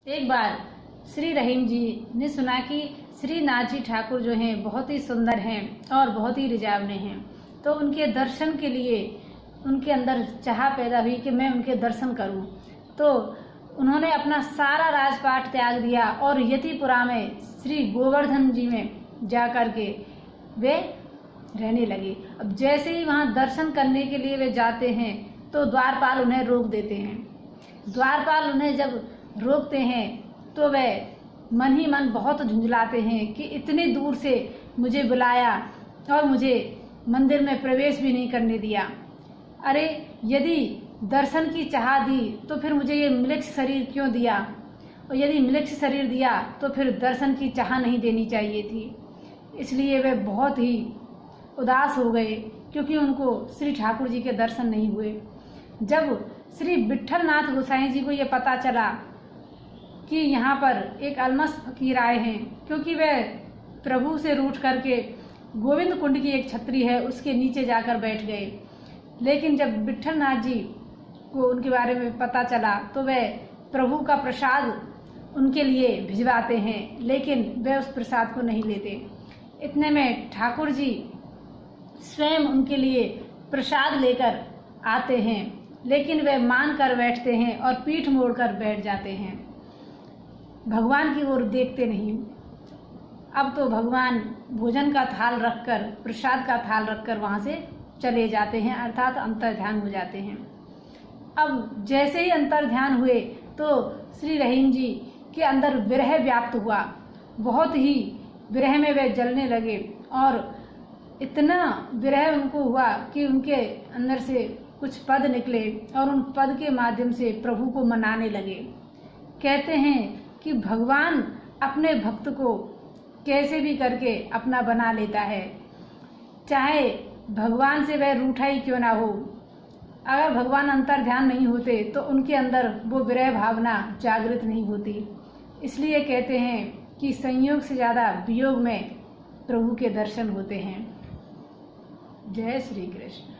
एक बार श्री रहीम जी ने सुना कि श्री नाथ जी ठाकुर जो हैं बहुत ही सुंदर हैं और बहुत ही रिझावने हैं। तो उनके दर्शन के लिए उनके अंदर चाह पैदा हुई कि मैं उनके दर्शन करूं। तो उन्होंने अपना सारा राजपाट त्याग दिया और यतिपुरा में श्री गोवर्धन जी में जा कर के वे रहने लगे। अब जैसे ही वहां दर्शन करने के लिए वे जाते हैं तो द्वारपाल उन्हें रोक देते हैं। द्वारपाल उन्हें जब रोकते हैं तो वे मन ही मन बहुत झुंझलाते हैं कि इतनी दूर से मुझे बुलाया और मुझे मंदिर में प्रवेश भी नहीं करने दिया। अरे यदि दर्शन की चाह दी तो फिर मुझे ये म्लेच्छ शरीर क्यों दिया, और यदि म्लेच्छ शरीर दिया तो फिर दर्शन की चाह नहीं देनी चाहिए थी। इसलिए वे बहुत ही उदास हो गए क्योंकि उनको श्री ठाकुर जी के दर्शन नहीं हुए। जब श्री विट्ठलनाथ गोसाई जी को ये पता चला कि यहाँ पर एक अलमस्त फकीर आए हैं, क्योंकि वे प्रभु से रूठ करके गोविंद कुंड की एक छतरी है उसके नीचे जाकर बैठ गए। लेकिन जब विट्ठलनाथ जी को उनके बारे में पता चला तो वे प्रभु का प्रसाद उनके लिए भिजवाते हैं, लेकिन वे उस प्रसाद को नहीं लेते। इतने में ठाकुर जी स्वयं उनके लिए प्रसाद लेकर आते हैं, लेकिन वे मान कर बैठते हैं और पीठ मोड़कर बैठ जाते हैं, भगवान की ओर देखते नहीं। अब तो भगवान भोजन का थाल रखकर, प्रसाद का थाल रखकर वहां से चले जाते हैं, अर्थात अंतर्ध्यान हो जाते हैं। अब जैसे ही अंतर्ध्यान हुए तो श्री रहीम जी के अंदर विरह व्याप्त हुआ। बहुत ही विरह में वे जलने लगे और इतना विरह उनको हुआ कि उनके अंदर से कुछ पद निकले और उन पद के माध्यम से प्रभु को मनाने लगे। कहते हैं कि भगवान अपने भक्त को कैसे भी करके अपना बना लेता है, चाहे भगवान से वह रूठा ही क्यों ना हो। अगर भगवान अंतर्ध्यान नहीं होते तो उनके अंदर वो विरह भावना जागृत नहीं होती। इसलिए कहते हैं कि संयोग से ज्यादा वियोग में प्रभु के दर्शन होते हैं। जय श्री कृष्ण।